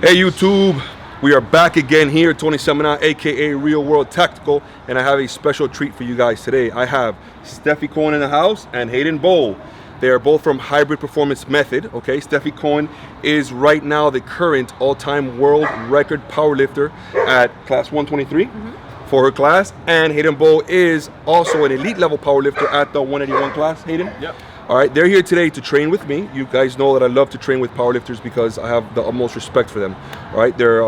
Hey YouTube, we are back again here, Tony Sentmanat, aka Real World Tactical, and I have a special treat for you guys today. I have Stefi Cohen in the house and Hayden Bowe. They are both from Hybrid Performance Method. Okay, Stefi Cohen is right now the current all-time world record powerlifter at class 123 for her class, and Hayden Bowe is also an elite level powerlifter at the 181 class. Hayden? Yep. All right, they're here today to train with me. You guys know that I love to train with powerlifters because I have the utmost respect for them. All right, they're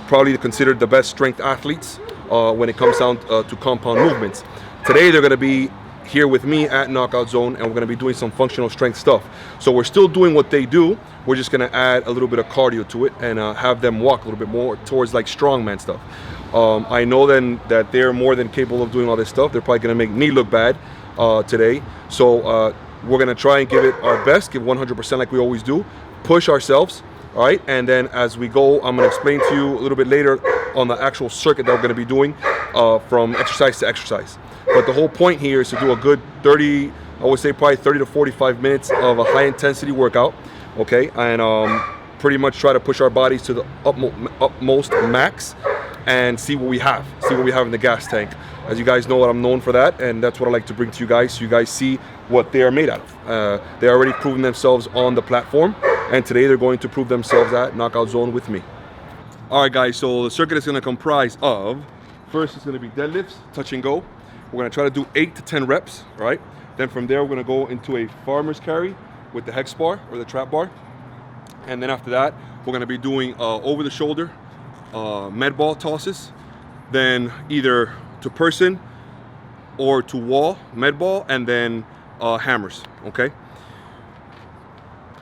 probably considered the best strength athletes when it comes down to compound movements. Today they're going to be here with me at Knockout Zone, and we're going to be doing some functional strength stuff. So we're still doing what they do. We're just going to add a little bit of cardio to it and have them walk a little bit more towards like strongman stuff. I know then that they're more than capable of doing all this stuff. They're probably going to make me look bad today. So we're gonna try and give it our best, give 100% like we always do, push ourselves, all right? And then as we go, I'm gonna explain to you a little bit later on the actual circuit that we're gonna be doing from exercise to exercise. But the whole point here is to do a good 30, I would say probably 30 to 45 minutes of a high intensity workout, okay? And pretty much try to push our bodies to the utmost max and see what we have in the gas tank. As you guys know, what I'm known for that, and that's what I like to bring to you guys, so you guys see what they are made out of. They already proven themselves on the platform, and today they're going to prove themselves at Knockout Zone with me. All right, guys, so the circuit is gonna comprise of, first it's gonna be deadlifts, touch and go. We're gonna try to do 8 to 10 reps, all right? Then from there, we're gonna go into a farmer's carry with the hex bar or the trap bar. And then after that, we're gonna be doing over the shoulder med ball tosses, then either to person or to wall med ball, and then hammers. Okay,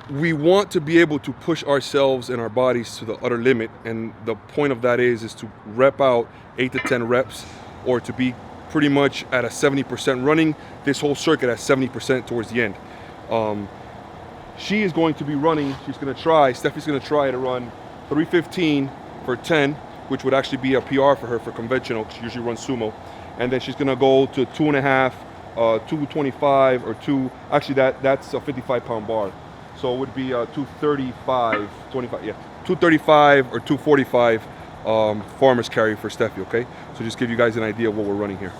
we want to be able to push ourselves and our bodies to the utter limit, and the point of that is to rep out 8 to 10 reps, or to be pretty much at a 70% running this whole circuit at 70% towards the end. She is going to be running, Stefi's gonna try to run 3:15 for 10, which would actually be a PR for her for conventional. She usually runs sumo. And then she's gonna go to 2.5, 225 or actually that's a 55-pound bar. So it would be 235, 25, yeah, 235 or 245 farmer's carry for Stefi, okay? So just give you guys an idea of what we're running here.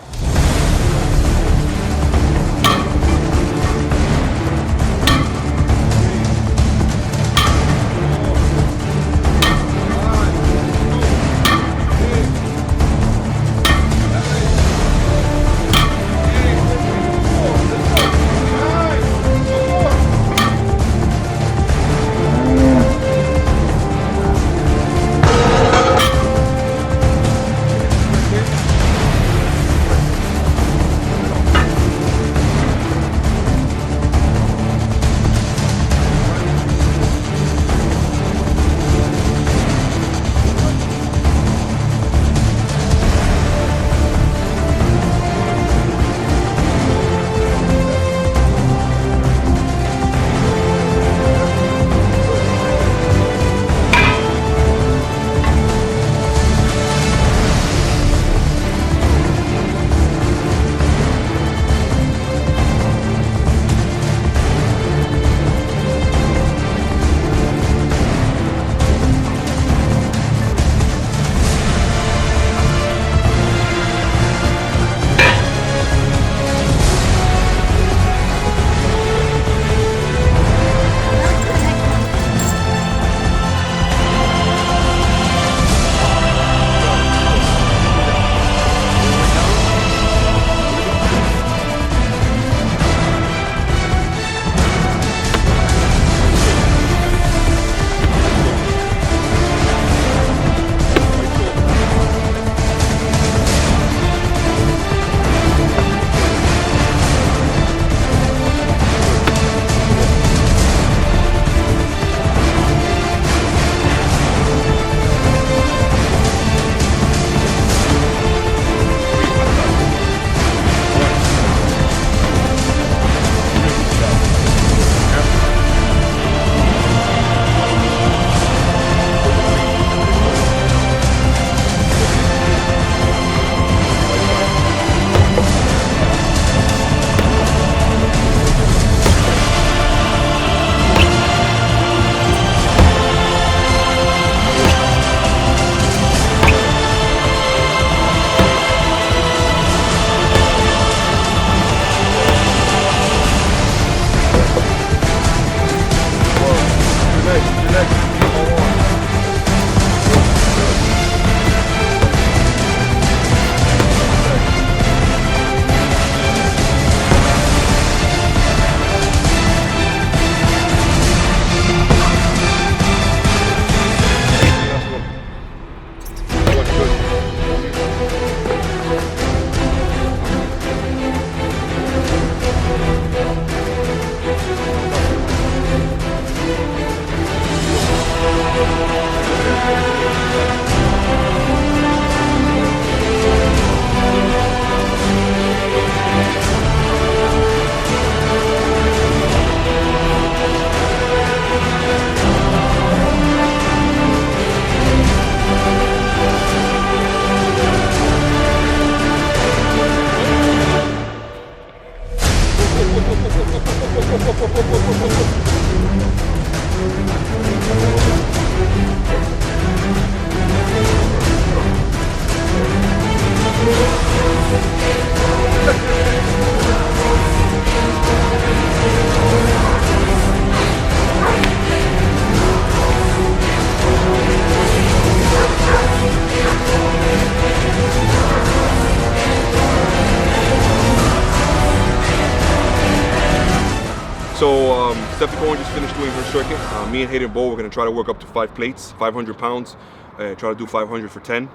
So Stefi Cohen just finished doing her circuit. Me and Hayden Bowe, we're going to try to work up to 5 plates, 500 pounds, try to do 500 for 10,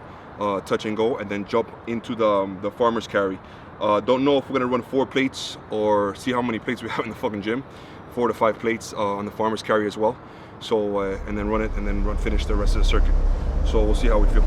touch and go, and then jump into the farmer's carry. Don't know if we're going to run 4 plates or see how many plates we have in the fucking gym. 4 to 5 plates on the farmer's carry as well. So, and then run it and then finish the rest of the circuit. So we'll see how we feel.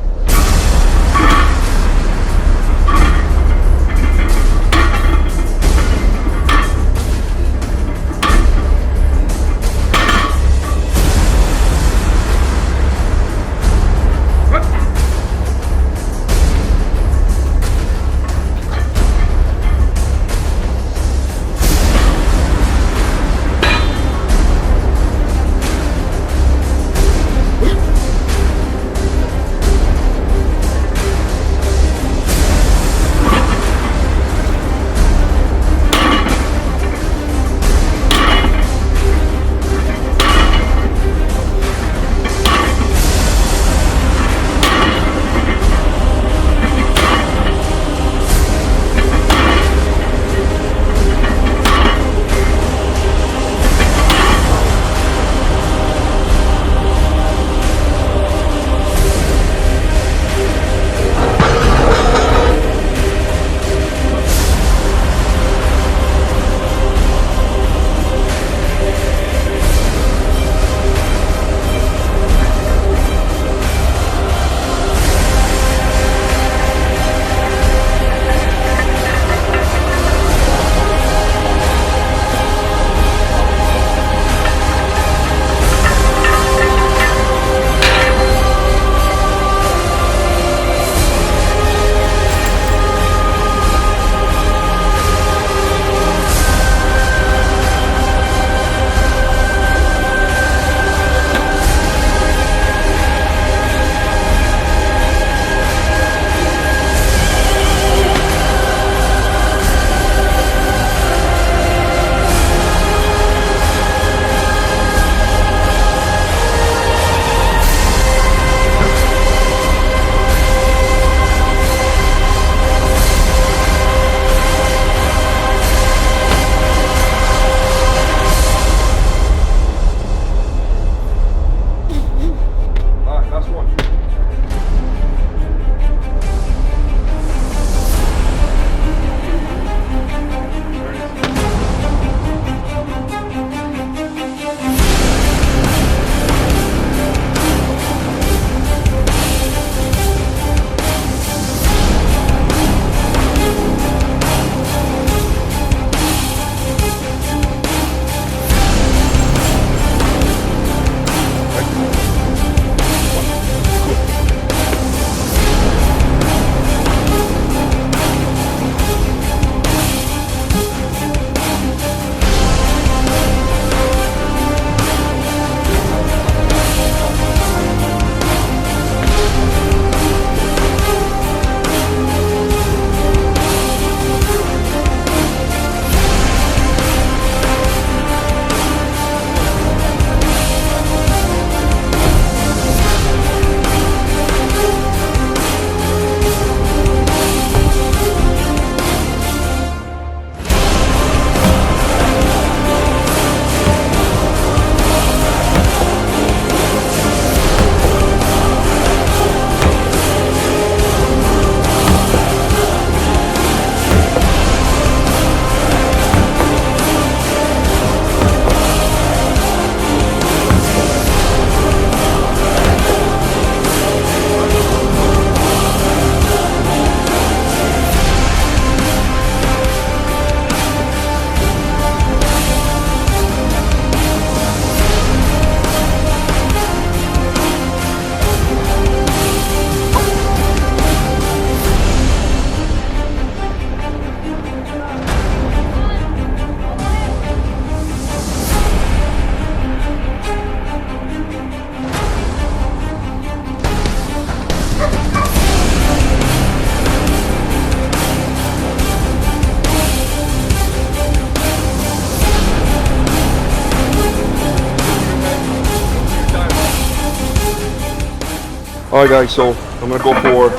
All right, guys, so I'm gonna go for,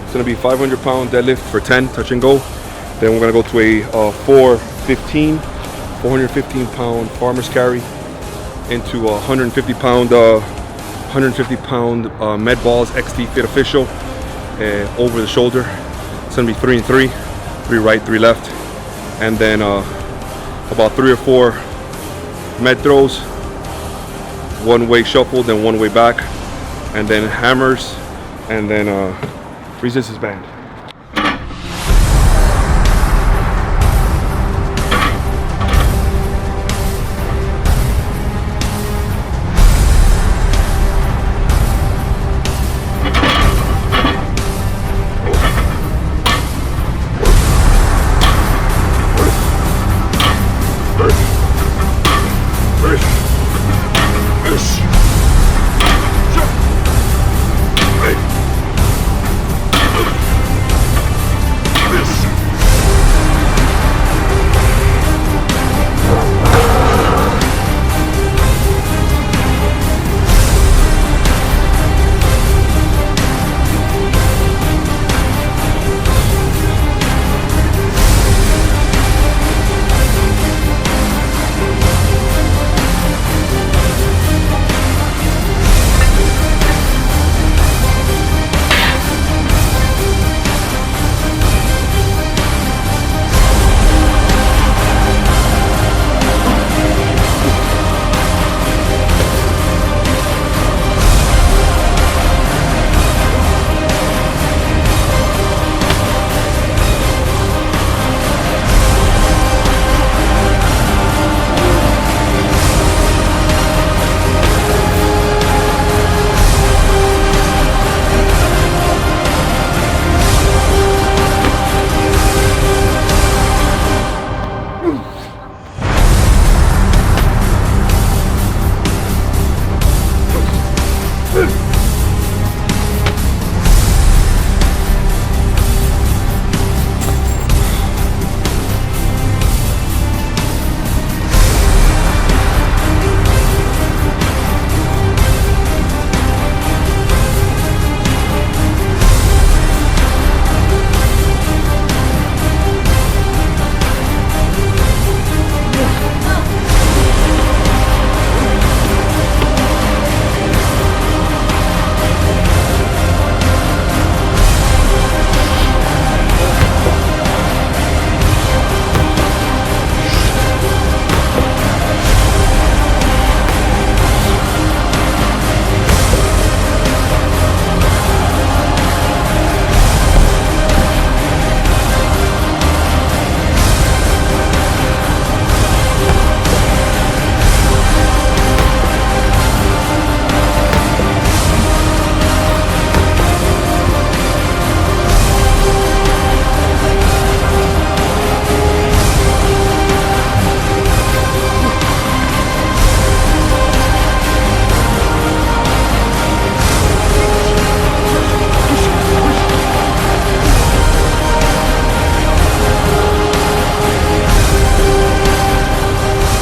it's gonna be 500-pound deadlift for 10, touch and go. Then we're gonna go to a 415-pound farmer's carry into 150-pound med balls XT Fit Official over the shoulder. It's gonna be 3 and 3, 3 right, 3 left, and then about 3 or 4 med throws, 1 way shuffle, then 1 way back, and then hammers, and then resistance band.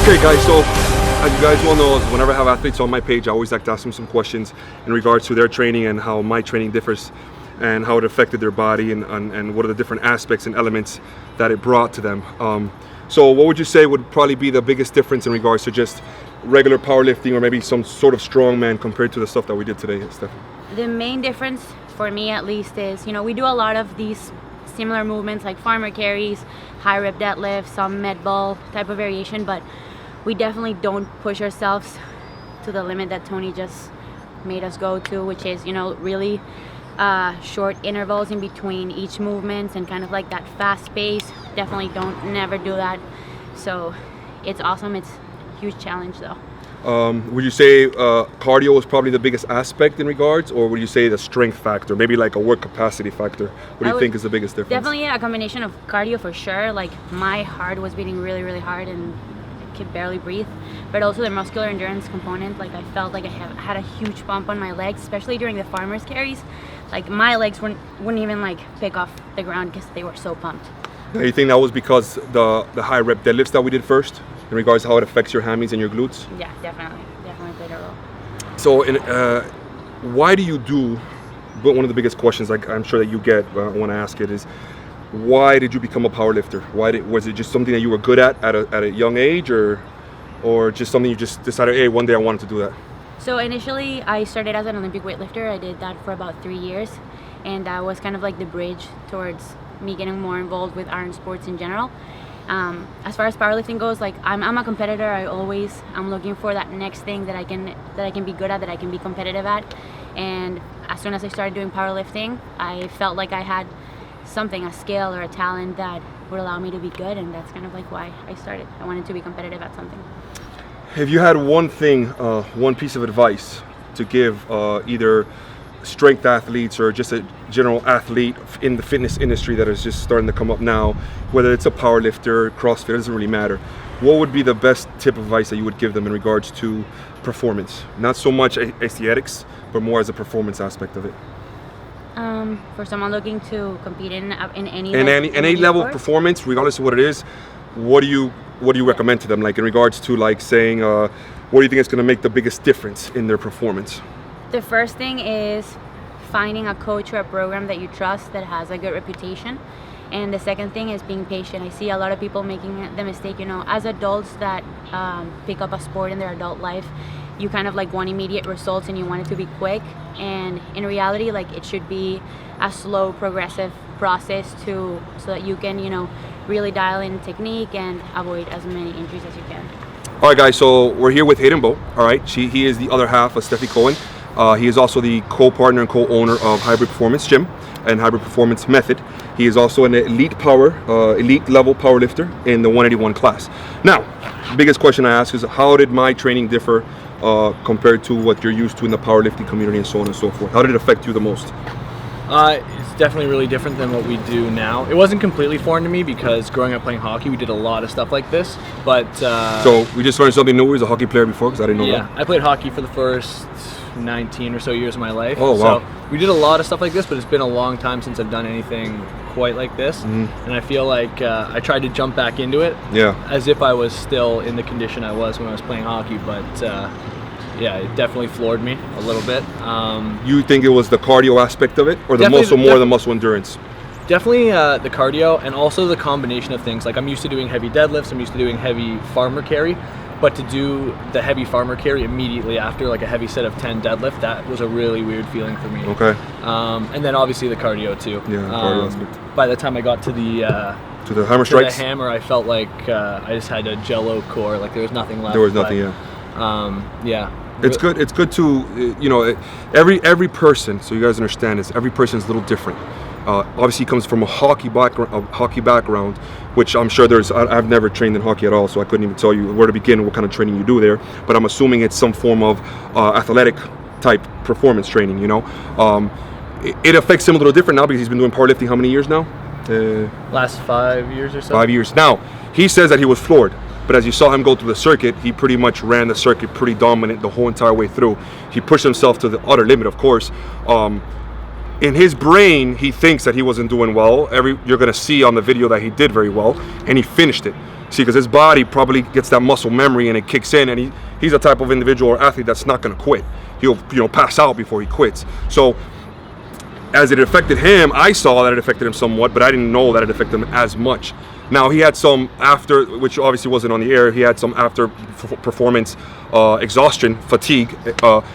Okay guys, so as you guys well know, whenever I have athletes on my page, I always like to ask them some questions in regards to their training and how my training differs and how it affected their body and what are the different aspects and elements that it brought to them. So what would you say would probably be the biggest difference in regards to just regular powerlifting or maybe some sort of strongman compared to the stuff that we did today, Stefi? The main difference for me at least is, you know, we do a lot of these similar movements like farmer carries, high rep deadlifts, some med ball type of variation, but we definitely don't push ourselves to the limit that Tony just made us go to, which is, you know, really short intervals in between each movement and kind of like that fast pace. Definitely never do that. So it's awesome. It's a huge challenge though. Would you say cardio was probably the biggest aspect in regards, or would you say the strength factor, maybe like a work capacity factor? What do you think is the biggest difference? Definitely a combination of cardio for sure. Like my heart was beating really, really hard and I could barely breathe. But also the muscular endurance component, like I felt like I had a huge bump on my legs, especially during the farmer's carries. Like my legs wouldn't even like pick off the ground because they were so pumped. Now, you think that was because the high rep deadlifts that we did first, in regards to how it affects your hammies and your glutes? Yeah, definitely played a role. So, why do you do but one of the biggest questions I'm sure that you get when I ask it is, why did you become a powerlifter? Was it just something that you were good at a young age, or just something you just decided, hey, one day I wanted to do that? So initially, I started as an Olympic weightlifter. I did that for about 3 years, and that was kind of like the bridge towards me getting more involved with iron sports in general. As far as powerlifting goes, like I'm a competitor. I'm looking for that next thing that I can be good at, that I can be competitive at. And as soon as I started doing powerlifting, I felt like I had something, a skill or a talent that would allow me to be good, and that's kind of like why I started. I wanted to be competitive at something. If you had one thing, one piece of advice to give either strength athletes or just a general athlete in the fitness industry that is just starting to come up now, whether it's a powerlifter, CrossFit, it doesn't really matter, what would be the best tip of advice that you would give them in regards to performance? Not so much aesthetics, but more as a performance aspect of it. For someone looking to compete in any level of performance, regardless of what it is, what do you recommend to them? Like in regards to like saying, what do you think is going to make the biggest difference in their performance? The first thing is finding a coach or a program that you trust that has a good reputation. And the second thing is being patient. I see a lot of people making the mistake, as adults that pick up a sport in their adult life, you kind of like want immediate results and you want it to be quick. And in reality, like it should be a slow, progressive process so that you can, really dial in technique and avoid as many injuries as you can. All right, guys, so we're here with Hayden Bowe. All right, he is the other half of Stefi Cohen. He is also the co-partner and co-owner of Hybrid Performance Gym and Hybrid Performance Method. He is also an elite level powerlifter in the 181 class. Now, the biggest question I ask is, how did my training differ compared to what you're used to in the powerlifting community and so on and so forth? How did it affect you the most? It's definitely really different than what we do now. It wasn't completely foreign to me because growing up playing hockey, we did a lot of stuff like this. But so we just learned something new. He was a hockey player before, because I didn't know that. Yeah, I played hockey for the first 19 or so years of my life. Oh, wow. So we did a lot of stuff like this, but it's been a long time since I've done anything quite like this. Mm-hmm. And I feel like I tried to jump back into it as if I was still in the condition I was when I was playing hockey. But yeah, it definitely floored me a little bit. You think it was the cardio aspect of it, or the muscle more than muscle endurance? Definitely the cardio, and also the combination of things. Like I'm used to doing heavy deadlifts, I'm used to doing heavy farmer carry, but to do the heavy farmer carry immediately after like a heavy set of 10 deadlift, that was a really weird feeling for me. Okay. And then obviously the cardio too. Yeah, cardio aspect. By the time I got to the hammer strikes, the hammer, I felt like I just had a jello core, like there was nothing left. There was nothing, yeah. It's good. It's good to, every person. So you guys understand this. Every person is a little different. Obviously, he comes from a hockey background, which I'm sure there's. I've never trained in hockey at all, so I couldn't even tell you where to begin, what kind of training you do there. But I'm assuming it's some form of athletic type performance training. It affects him a little different now because he's been doing powerlifting how many years now? Last 5 years or so. 5 years. Now he says that he was floored. But as you saw him go through the circuit, he pretty much ran the circuit pretty dominant the whole entire way through. He pushed himself to the utter limit, of course. In his brain, he thinks that he wasn't doing well. You're going to see on the video that he did very well, and he finished it. See, because his body probably gets that muscle memory and it kicks in, and he's a type of individual or athlete that's not going to quit. He'll pass out before he quits. So as it affected him, I saw that it affected him somewhat, but I didn't know that it affected him as much. Now, he had some after, which obviously wasn't on the air, he had some after performance exhaustion, fatigue,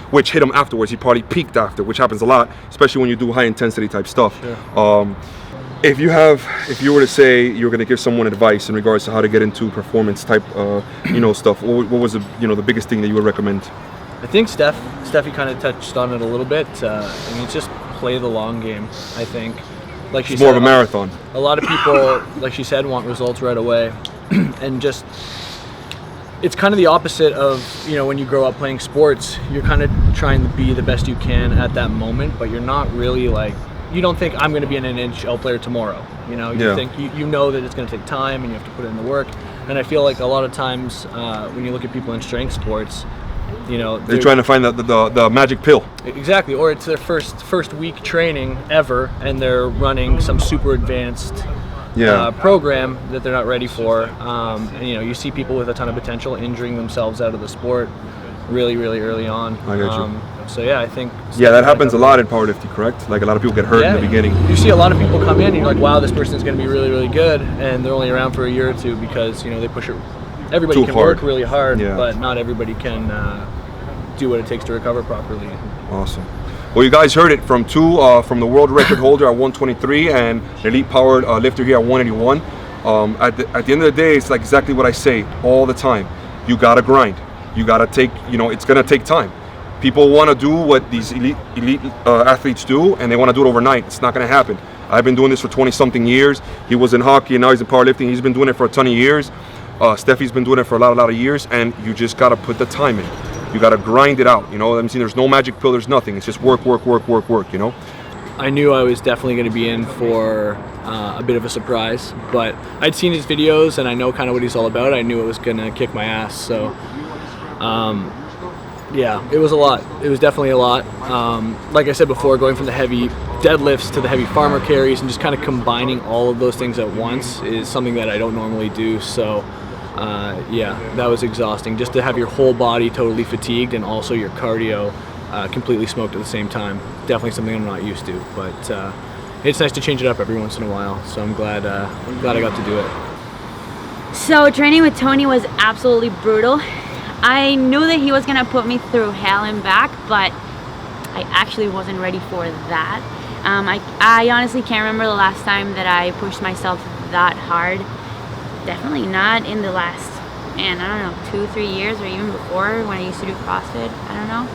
which hit him afterwards. He probably peaked after, which happens a lot, especially when you do high intensity type stuff. Sure. If you were to say you were going to give someone advice in regards to how to get into performance type, stuff, what was the biggest thing that you would recommend? I think Stefi kind of touched on it a little bit. It's just play the long game, I think. Like she it's said, more of a marathon. A lot of people, like she said, want results right away. And just, it's kind of the opposite of, when you grow up playing sports, you're kind of trying to be the best you can at that moment, but you're not really you don't think I'm going to be an NHL player tomorrow. You think, you know that it's going to take time and you have to put in the work. And I feel like a lot of times when you look at people in strength sports, they're trying to find the magic pill. Exactly, or it's their first week training ever, and they're running some super advanced program that they're not ready for. And you see people with a ton of potential injuring themselves out of the sport really, really early on. I get you. So yeah, I think. Yeah, that happens a lot in powerlifting, correct? Like a lot of people get hurt in the beginning. You see a lot of people come in and you're like, wow, this person's going to be really, really good, and they're only around for a year or two because, you know, they push it. Everybody Too can hard. work really hard, Yeah. but not everybody can do what it takes to recover properly. Awesome. Well, you guys heard it from from the world record holder at 123 and the elite power lifter here at 181. At the end of the day, it's like exactly what I say all the time. You gotta grind. You gotta take, you know, it's gonna take time. People want to do what these elite athletes do, and they want to do it overnight. It's not gonna happen. I've been doing this for 20-something years. He was in hockey, and now he's in powerlifting. He's been doing it for a ton of years. Stefi's been doing it for a lot of years, and you just gotta put the time in. You gotta grind it out. You know, I'm saying there's no magic pill. There's nothing. It's just work. You know. I knew I was definitely going to be in for a bit of a surprise, but I'd seen his videos and I know kind of what he's all about. I knew it was going to kick my ass. So, yeah, it was a lot. It was definitely a lot. Like I said before, going from the heavy deadlifts to the heavy farmer carries and just kind of combining all of those things at once is something that I don't normally do. So, yeah, that was exhausting. Just to have your whole body totally fatigued and also your cardio completely smoked at the same time. Definitely something I'm not used to, but it's nice to change it up every once in a while. So I'm glad I got to do it. So training with Tony was absolutely brutal. I knew that he was gonna put me through hell and back, but I actually wasn't ready for that. I honestly can't remember the last time that I pushed myself that hard. Definitely not in the last, man, I don't know, 2-3 years or even before when I used to do CrossFit. I don't know.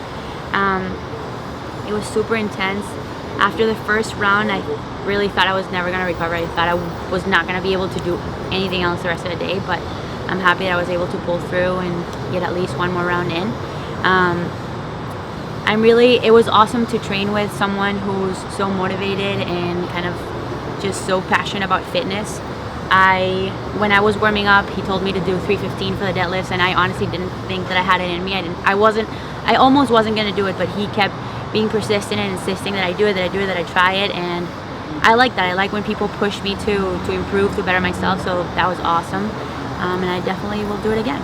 It was super intense. After the first round, I really thought I was never going to recover. I thought I was not going to be able to do anything else the rest of the day, but I'm happy that I was able to pull through and get at least one more round in. It was awesome to train with someone who's so motivated and kind of just so passionate about fitness. When I was warming up, he told me to do 315 for the deadlifts, and I honestly didn't think that I had it in me. I almost wasn't going to do it, but he kept being persistent and insisting that I do it, that I try it, and I like that. I like when people push me to improve, to better myself, so that was awesome, and I definitely will do it again.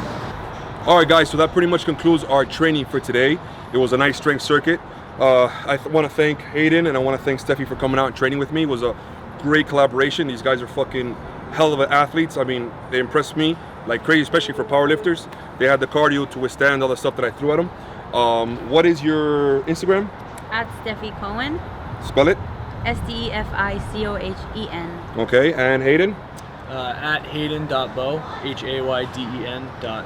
All right, guys, so that pretty much concludes our training for today. It was a nice strength circuit. I want to thank Hayden, and I want to thank Stefi for coming out and training with me. It was a great collaboration. These guys are fucking hell of athletes. I mean, they impressed me like crazy, especially for powerlifters. They had the cardio to withstand all the stuff that I threw at them. What is your Instagram? At Stefi Cohen. Spell it. StefiCohen. Okay, and Hayden? At Hayden.Bowe, HAYDEN.BOWE.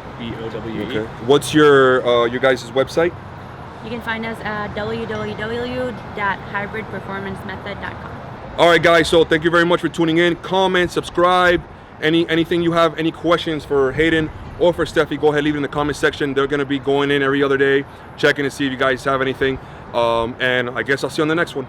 Okay. What's your guys' website? You can find us at www.hybridperformancemethod.com. All right, guys, so thank you very much for tuning in. Comment, subscribe, anything you have, any questions for Hayden or for Stefi, go ahead, leave it in the comment section. They're going to be going in every other day, checking to see if you guys have anything. And I guess I'll see you on the next one.